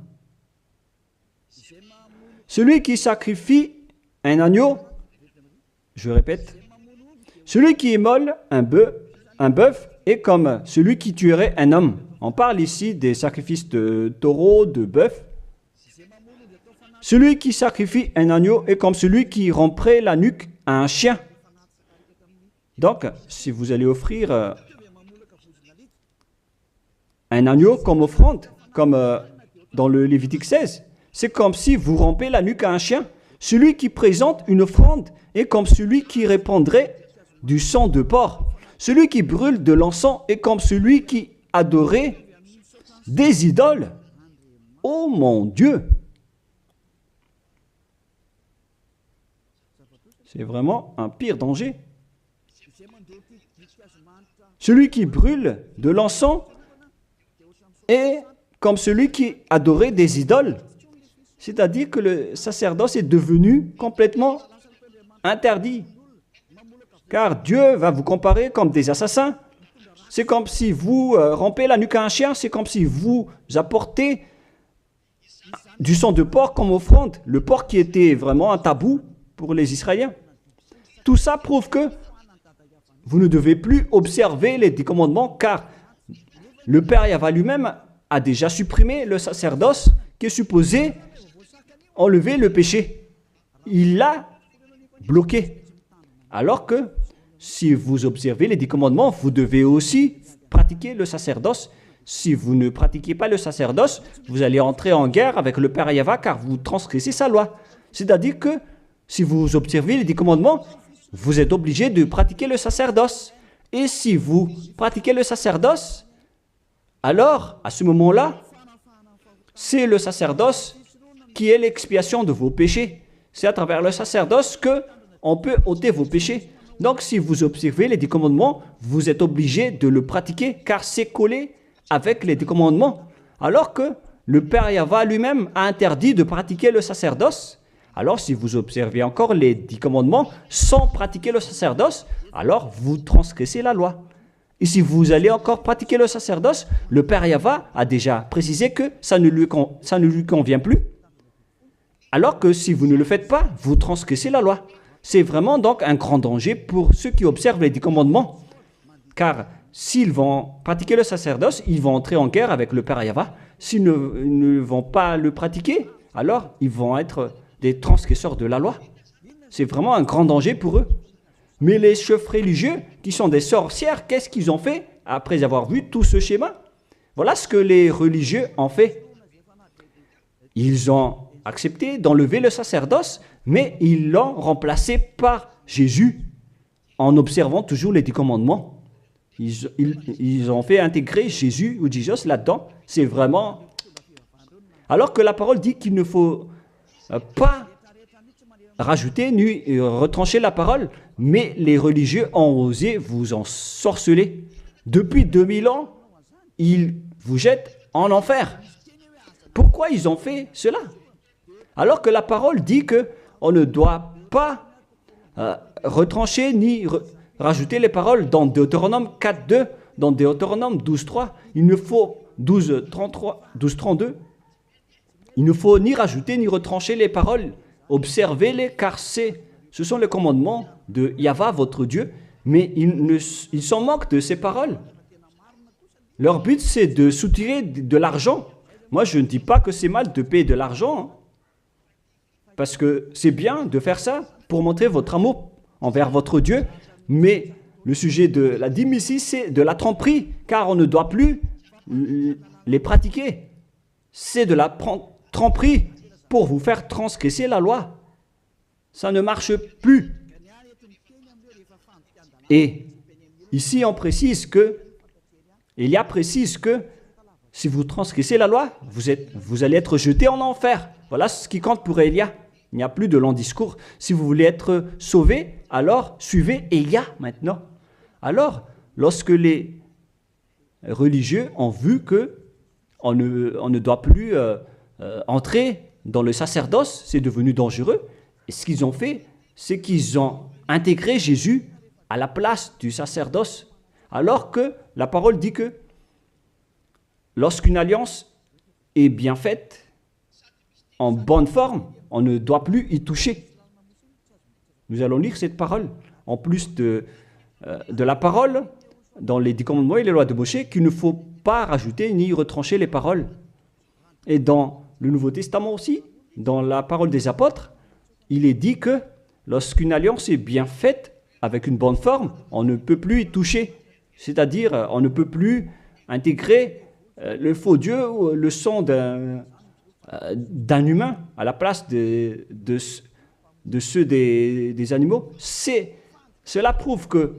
Celui qui sacrifie un agneau, je répète, celui qui immole un bœuf est comme celui qui tuerait un homme. On parle ici des sacrifices de taureau, de bœuf. Celui qui sacrifie un agneau est comme celui qui romprait la nuque à un chien. Donc, si vous allez offrir un agneau comme offrande, comme dans le Lévitique 16, c'est comme si vous rompez la nuque à un chien. Celui qui présente une offrande est comme celui qui répandrait du sang de porc. Celui qui brûle de l'encens est comme celui qui adorait des idoles. Oh mon Dieu! C'est vraiment un pire danger. Celui qui brûle de l'encens est comme celui qui adorait des idoles. C'est-à-dire que le sacerdoce est devenu complètement interdit. Car Dieu va vous comparer comme des assassins. C'est comme si vous rompez la nuque à un chien, c'est comme si vous apportez du sang de porc comme offrande. Le porc qui était vraiment un tabou pour les Israéliens. Tout ça prouve que vous ne devez plus observer les 10 commandements, car le Père Yahva lui-même a déjà supprimé le sacerdoce qui est supposé enlever le péché. Il l'a bloqué. Alors que si vous observez les 10 commandements, vous devez aussi pratiquer le sacerdoce. Si vous ne pratiquez pas le sacerdoce, vous allez entrer en guerre avec le Père Yahva car vous transgressez sa loi. C'est-à-dire que si vous observez les 10 commandements, vous êtes obligé de pratiquer le sacerdoce. Et si vous pratiquez le sacerdoce, alors, à ce moment-là, c'est le sacerdoce qui est l'expiation de vos péchés. C'est à travers le sacerdoce qu'on peut ôter vos péchés. Donc, si vous observez les 10 commandements, vous êtes obligé de le pratiquer car c'est collé avec les 10 commandements. Alors que le Père Yahva lui-même a interdit de pratiquer le sacerdoce. Alors, si vous observez encore les 10 commandements sans pratiquer le sacerdoce, alors vous transgressez la loi. Et si vous allez encore pratiquer le sacerdoce, le Père Yahva a déjà précisé que ça ne lui convient plus. Alors que si vous ne le faites pas, vous transgressez la loi. C'est vraiment donc un grand danger pour ceux qui observent les 10 commandements. Car s'ils vont pratiquer le sacerdoce, ils vont entrer en guerre avec le Père Yahva. S'ils ne vont pas le pratiquer, alors ils vont être des transgresseurs de la loi. C'est vraiment un grand danger pour eux. Mais les chefs religieux, qui sont des sorcières, qu'est-ce qu'ils ont fait après avoir vu tout ce schéma? Voilà ce que les religieux ont fait. Ils ont accepté d'enlever le sacerdoce, mais ils l'ont remplacé par Jésus, en observant toujours les 10 commandements. Ils ont fait intégrer Jésus ou Jesus là-dedans. C'est vraiment... Alors que la parole dit qu'il ne faut pas rajouter ni retrancher la parole, mais les religieux ont osé vous ensorceler. Depuis 2000 ans, ils vous jettent en enfer. Pourquoi ils ont fait cela? Alors que la parole dit qu'on ne doit pas retrancher ni rajouter les paroles dans Deutéronome 4.2, dans Deutéronome 12.3, il ne faut 12.32, il ne faut ni rajouter ni retrancher les paroles. Observez-les car ce sont les commandements de Yahva, votre Dieu, mais ils s'en moquent de ces paroles. Leur but, c'est de soutirer de l'argent. Moi, je ne dis pas que c'est mal de payer de l'argent, hein, parce que c'est bien de faire ça pour montrer votre amour envers votre Dieu, mais le sujet de la dîme ici, c'est de la tromperie, car on ne doit plus les pratiquer. C'est de la tromperie pour vous faire transgresser la loi. Ça ne marche plus. Et ici, on précise que, Élia précise que si vous transgressez la loi, vous allez être jeté en enfer. Voilà ce qui compte pour Élia. Il n'y a plus de long discours. Si vous voulez être sauvé, alors suivez Élia maintenant. Alors, lorsque les religieux ont vu qu'on ne doit plus entrer dans le sacerdoce, c'est devenu dangereux. Et ce qu'ils ont fait, c'est qu'ils ont intégré Jésus à la place du sacerdoce. Alors que la parole dit que lorsqu'une alliance est bien faite, en bonne forme, on ne doit plus y toucher. Nous allons lire cette parole. En plus de la parole, dans les 10 commandements et les lois de Moïse, qu'il ne faut pas rajouter ni retrancher les paroles. Et dans le Nouveau Testament aussi, dans la parole des apôtres, il est dit que lorsqu'une alliance est bien faite, avec une bonne forme, on ne peut plus y toucher. C'est-à-dire, on ne peut plus intégrer le faux Dieu ou le sang d'un humain à la place de ceux des animaux. Cela prouve que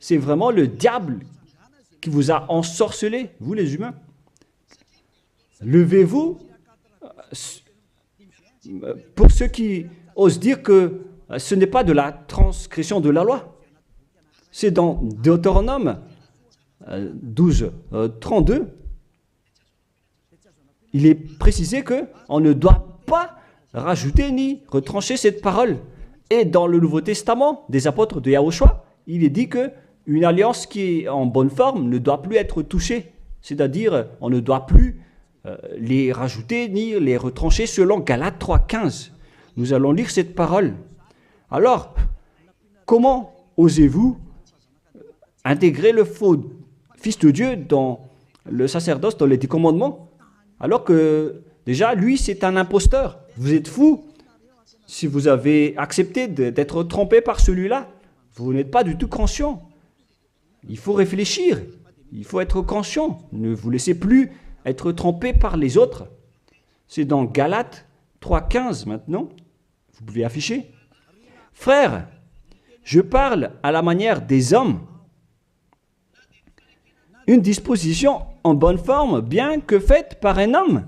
c'est vraiment le diable qui vous a ensorcelé, vous les humains. Levez-vous. Pour ceux qui osent dire que ce n'est pas de la transgression de la loi. C'est dans Deutéronome 12, 32. Il est précisé qu'on ne doit pas rajouter ni retrancher cette parole. Et dans le Nouveau Testament des apôtres de Yahushua, il est dit qu'une alliance qui est en bonne forme ne doit plus être touchée. C'est-à-dire, on ne doit plus les rajouter ni les retrancher selon Galates 3.15. Nous allons lire cette parole. Alors, comment osez-vous intégrer le faux Fils de Dieu dans le sacerdoce, dans les 10 commandements, alors que déjà, lui, c'est un imposteur. Vous êtes fou. Si vous avez accepté d'être trompé par celui-là, Vous n'êtes pas du tout conscient. Il faut réfléchir. Il faut être conscient. Ne vous laissez plus être trompé par les autres. C'est dans Galates 3,15 maintenant. Vous pouvez afficher. Frères, je parle à la manière des hommes. Une disposition en bonne forme, bien que faite par un homme,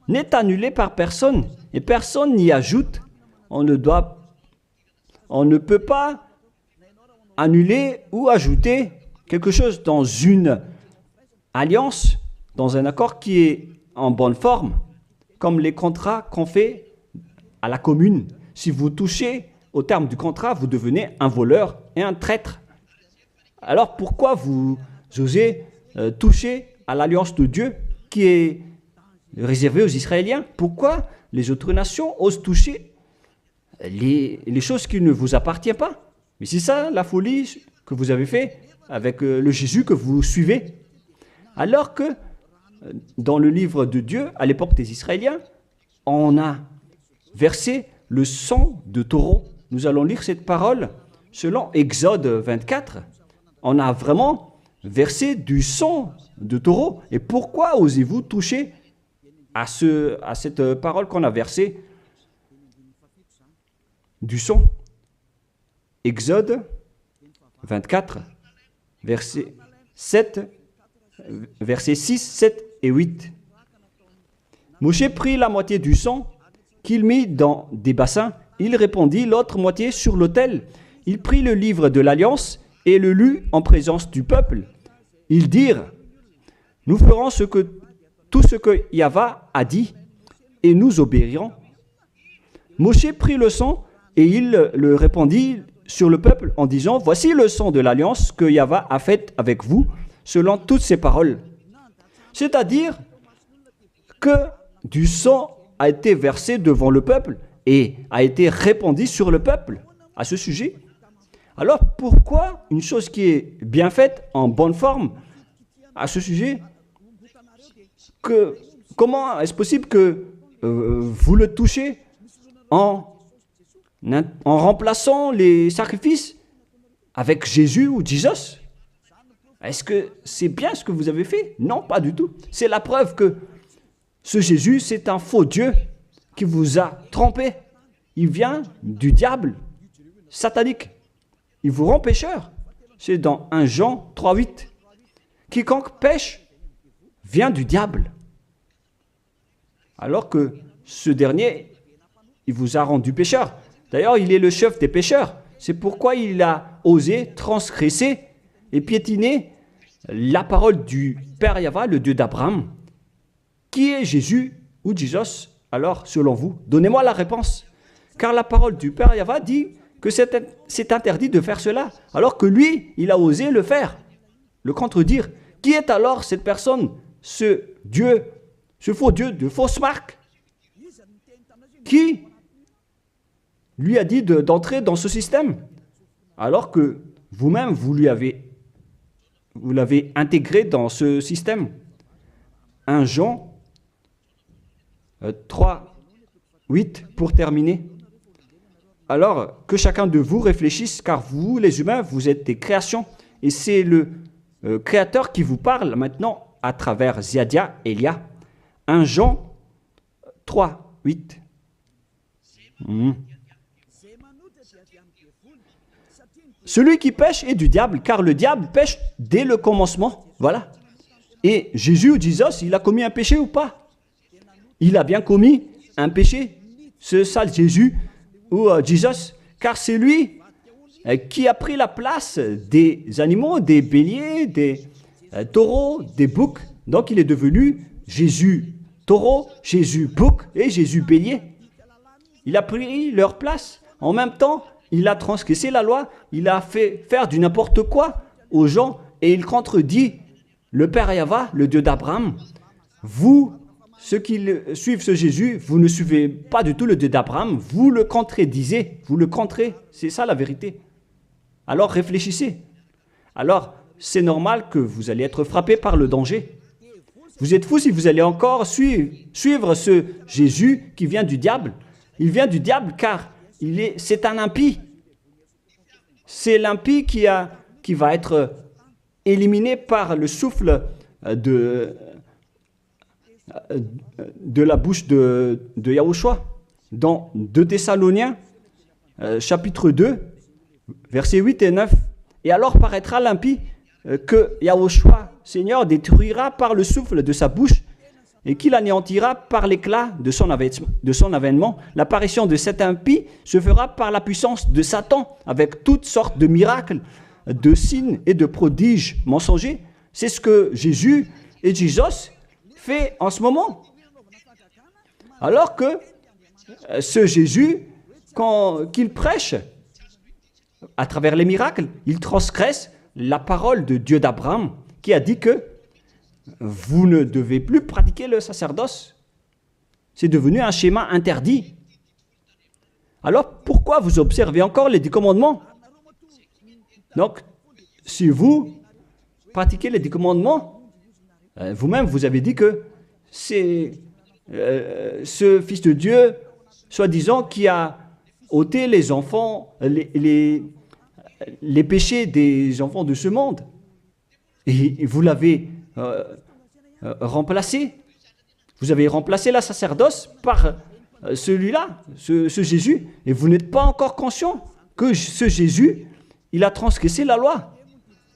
n'est annulée par personne et personne n'y ajoute. On ne peut pas annuler ou ajouter quelque chose dans une alliance, dans un accord qui est en bonne forme, comme les contrats qu'on fait à la commune. Si vous touchez au terme du contrat, vous devenez un voleur et un traître. Alors pourquoi vous osez toucher à l'alliance de Dieu qui est réservée aux Israéliens? Pourquoi les autres nations osent toucher les choses qui ne vous appartiennent pas? Mais c'est ça la folie que vous avez fait avec le Jésus que vous suivez. Alors que dans le livre de Dieu, à l'époque des Israéliens, on a versé le sang de taureau. Nous allons lire cette parole selon Exode 24. On a vraiment versé du sang de taureau. Et pourquoi osez-vous toucher à cette parole qu'on a versée du sang? Exode 24, versets 6, 7 et 8. Moshe prit la moitié du sang qu'il mit dans des bassins. Il répandit l'autre moitié sur l'autel. Il prit le livre de l'Alliance et le lut en présence du peuple. Ils dirent, « Nous ferons tout ce que Yahva a dit, et nous obéirons. » Moshe prit le sang et il le répandit sur le peuple en disant, « Voici le sang de l'Alliance que Yahva a faite avec vous, selon toutes ces paroles. » C'est-à-dire que du sang a été versé devant le peuple et a été répandu sur le peuple à ce sujet. Alors pourquoi une chose qui est bien faite, en bonne forme, à ce sujet, comment est-ce possible que vous le touchez en remplaçant les sacrifices avec Jésus ou Jesus? Est-ce que c'est bien ce que vous avez fait? Non, pas du tout. C'est la preuve que ce Jésus, c'est un faux Dieu qui vous a trompé. Il vient du diable satanique. Il vous rend pécheur. C'est dans 1 Jean 3,8. Quiconque pêche vient du diable. Alors que ce dernier, il vous a rendu pécheur. D'ailleurs, il est le chef des pécheurs. C'est pourquoi il a osé transgresser et piétiner la parole du Père Yahva, le Dieu d'Abraham. Qui est Jésus ou Jesus? Alors, selon vous, donnez-moi la réponse. Car la parole du Père Yahva dit que c'est interdit de faire cela, alors que lui, il a osé le faire, le contredire. Qui est alors cette personne, ce Dieu, ce faux Dieu de fausse marque, qui lui a dit d'entrer dans ce système, alors que vous-même, vous l'avez intégré dans ce système. 1 Jean 3, 8, pour terminer. Alors, que chacun de vous réfléchisse, car vous, les humains, vous êtes des créations, et c'est le Créateur qui vous parle maintenant à travers Ziadia Elia. 1 Jean 3, 8. Celui qui pêche est du diable, car le diable pêche dès le commencement. Voilà. Et Jésus ou Jesus, il a commis un péché ou pas? Il a bien commis un péché, ce sale Jésus ou Jesus, car c'est lui qui a pris la place des animaux, des béliers, des taureaux, des boucs. Donc il est devenu Jésus taureau, Jésus bouc et Jésus bélier. Il a pris leur place. En même temps, il a transgressé la loi, il a fait faire du n'importe quoi aux gens et il contredit le Père Yahva, le Dieu d'Abraham. Vous, ceux qui suivent ce Jésus, vous ne suivez pas du tout le Dieu d'Abraham, vous le contredisez, vous le contrez, c'est ça la vérité. Alors réfléchissez. Alors, c'est normal que vous allez être frappé par le danger. Vous êtes fous si vous allez encore suivre ce Jésus qui vient du diable. Il vient du diable car c'est un impie. C'est l'impie qui va être éliminé par le souffle de la bouche de Yahushua. Dans 2 Thessaloniens, chapitre 2, versets 8 et 9. Et alors paraîtra l'impie que Yahushua, Seigneur, détruira par le souffle de sa bouche et qu'il anéantira par l'éclat de son avènement. L'apparition de cet impie se fera par la puissance de Satan, avec toutes sortes de miracles, de signes et de prodiges mensongers. C'est ce que Jésus et Jesus fait en ce moment. Alors que ce Jésus, qu'il prêche à travers les miracles, il transgresse la parole de Dieu d'Abraham qui a dit que vous ne devez plus pratiquer le sacerdoce. C'est devenu un schéma interdit. Alors pourquoi vous observez encore les 10 commandements? Donc, si vous pratiquez les 10 commandements, vous-même vous avez dit que c'est ce Fils de Dieu, soi-disant, qui a ôté les enfants, les péchés des enfants de ce monde. Et vous l'avez remplacé. Vous avez remplacé la sacerdoce par celui-là, ce Jésus. Et vous n'êtes pas encore conscient que ce Jésus, il a transgressé la loi.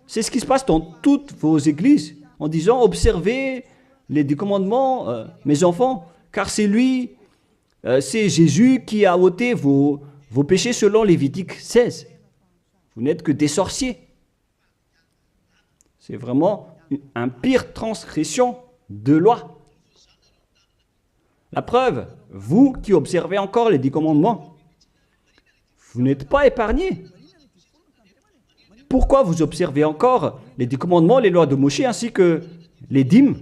C'est ce qui se passe dans toutes vos églises, en disant, observez les 10 commandements, mes enfants, car c'est lui, c'est Jésus qui a ôté vos péchés selon Lévitique 16. Vous n'êtes que des sorciers. C'est vraiment une pire transgression de loi. La preuve, vous qui observez encore les 10 commandements, vous n'êtes pas épargnés. Pourquoi vous observez encore les 10 commandements, les lois de Moïse ainsi que les dîmes?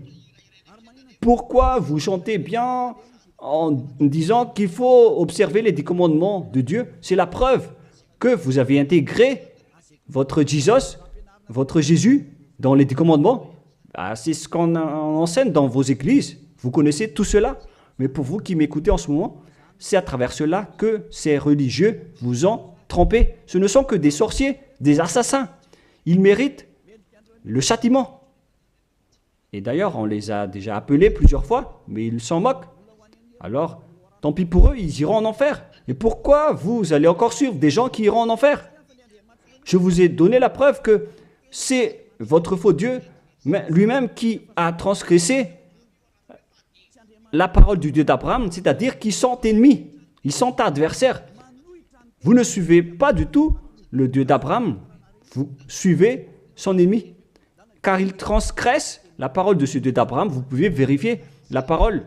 Pourquoi vous chantez bien en disant qu'il faut observer les 10 commandements de Dieu? C'est la preuve que vous avez intégré votre Jesus, votre Jésus, dans les 10 commandements. C'est ce qu'on enseigne dans vos églises. Vous connaissez tout cela. Mais pour vous qui m'écoutez en ce moment, c'est à travers cela que ces religieux vous ont trompé. Ce ne sont que des sorciers, des assassins. Ils méritent le châtiment. Et d'ailleurs, on les a déjà appelés plusieurs fois, mais ils s'en moquent. Alors, tant pis pour eux, ils iront en enfer. Et pourquoi vous allez encore suivre des gens qui iront en enfer? Je vous ai donné la preuve que c'est votre faux Dieu lui-même qui a transgressé la parole du Dieu d'Abraham, c'est-à-dire qu'ils sont ennemis, ils sont adversaires. Vous ne suivez pas du tout le Dieu d'Abraham, vous suivez son ennemi, car il transgresse la parole de ce Dieu d'Abraham. Vous pouvez vérifier la parole.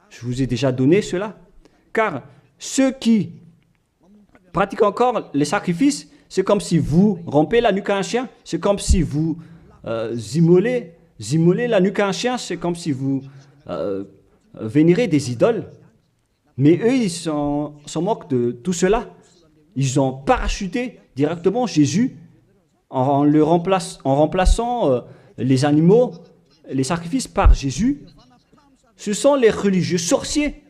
Je vous ai déjà donné cela. Car ceux qui pratiquent encore les sacrifices, c'est comme si vous rompez la nuque à un chien, c'est comme si vous immolez la nuque à un chien, c'est comme si vous vénérez des idoles. Mais eux, ils s'en moquent de tout cela. Ils ont parachuté directement Jésus en remplaçant les animaux, les sacrifices par Jésus. Ce sont les religieux sorciers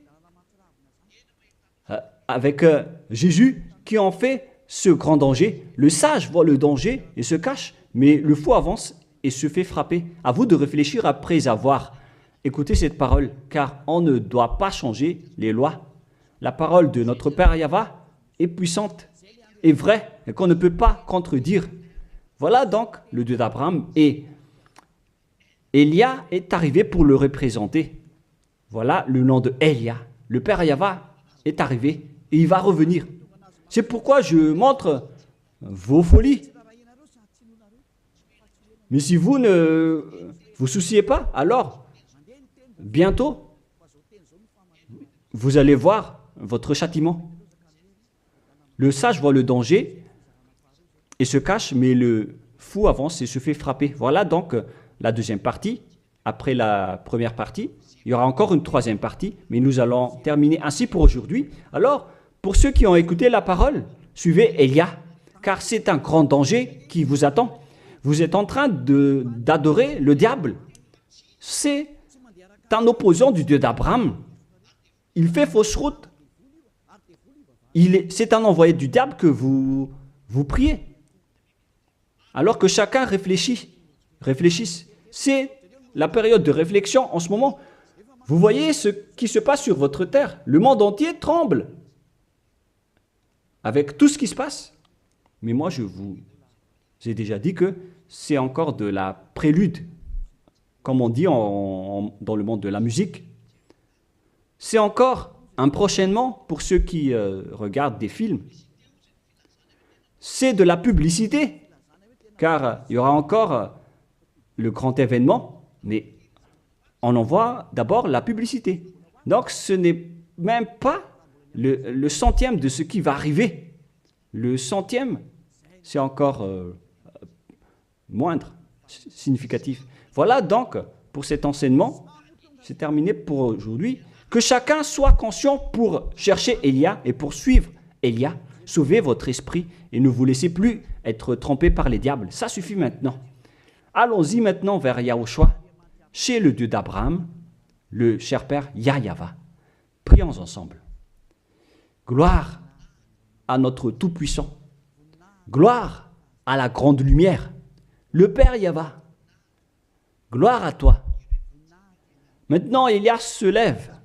avec Jésus qui ont fait ce grand danger. Le sage voit le danger et se cache, mais le fou avance et se fait frapper. À vous de réfléchir après avoir écouté cette parole, car on ne doit pas changer les lois. La parole de notre Père Yahva est puissante et vraie et qu'on ne peut pas contredire. Voilà donc le Dieu d'Abraham, et Élia est arrivé pour le représenter. Voilà le nom de Élia. Le Père Yahva est arrivé et il va revenir. C'est pourquoi je montre vos folies. Mais si vous ne vous souciez pas, alors bientôt vous allez voir votre châtiment. Le sage voit le danger et se cache, mais le fou avance et se fait frapper. Voilà donc la deuxième partie. Après la première partie, il y aura encore une troisième partie, mais nous allons terminer ainsi pour aujourd'hui. Alors, pour ceux qui ont écouté la parole, suivez Élia, car c'est un grand danger qui vous attend. Vous êtes en train d'adorer le diable. C'est un opposant du Dieu d'Abraham. Il fait fausse route. C'est un envoyé du diable que vous vous priez. Alors que chacun réfléchisse. C'est la période de réflexion en ce moment. Vous voyez ce qui se passe sur votre terre. Le monde entier tremble avec tout ce qui se passe. Mais moi, je vous ai déjà dit que c'est encore de la prélude, comme on dit dans le monde de la musique. C'est encore un prochainement pour ceux qui regardent des films. C'est de la publicité, car il y aura encore le grand événement, mais on en voit d'abord la publicité. Donc ce n'est même pas le centième de ce qui va arriver. Le centième, c'est encore moindre, significatif. Voilà donc pour cet enseignement, c'est terminé pour aujourd'hui. Que chacun soit conscient pour chercher Élia et pour suivre Élia. Sauvez votre esprit et ne vous laissez plus être trompé par les diables. Ça suffit maintenant. Allons-y maintenant vers Yahushua, chez le Dieu d'Abraham, le cher Père Yahweh. Prions ensemble. Gloire à notre Tout-Puissant. Gloire à la grande lumière, le Père Yahweh. Gloire à toi. Maintenant, Élia se lève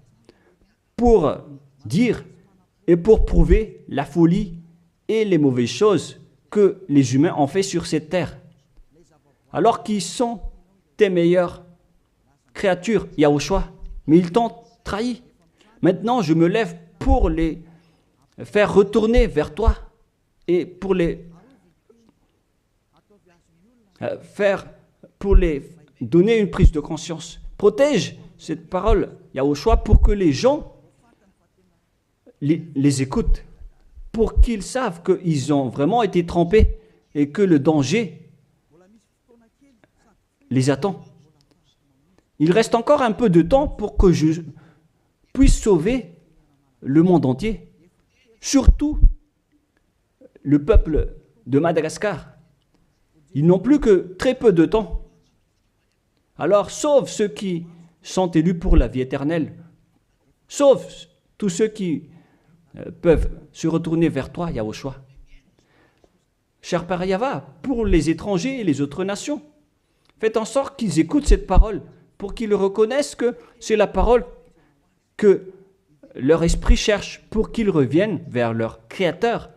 pour dire et pour prouver la folie et les mauvaises choses que les humains ont fait sur cette terre. Alors qu'ils sont tes meilleures créatures, Yahushua, mais ils t'ont trahi. Maintenant, je me lève pour les faire retourner vers toi et pour les donner une prise de conscience. Protège cette parole, Yahushua, pour que les gens les écoutent, pour qu'ils savent qu'ils ont vraiment été trempés et que le danger les attend. Il reste encore un peu de temps pour que je puisse sauver le monde entier, surtout le peuple de Madagascar. Ils n'ont plus que très peu de temps. Alors sauve ceux qui sont élus pour la vie éternelle. Sauve tous ceux qui peuvent se retourner vers toi, Yahushua. Cher Père Yahweh, pour les étrangers et les autres nations, faites en sorte qu'ils écoutent cette parole, pour qu'ils reconnaissent que c'est la parole que leur esprit cherche, pour qu'ils reviennent vers leur Créateur,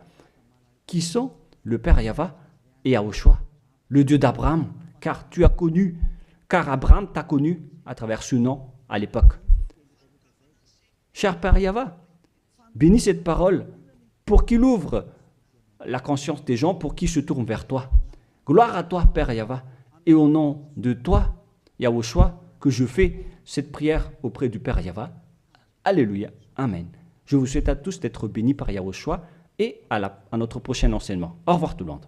qui sont le Père Yahweh et Yahushua, le Dieu d'Abraham, car Abraham t'a connu à travers ce nom à l'époque. Cher Père Yahweh, bénis cette parole pour qu'il ouvre la conscience des gens, pour qu'ils se tournent vers toi. Gloire à toi, Père Yahweh, et au nom de toi, Yahushua, que je fais cette prière auprès du Père Yahweh. Alléluia. Amen. Je vous souhaite à tous d'être bénis par Yahushua et à notre prochain enseignement. Au revoir tout le monde.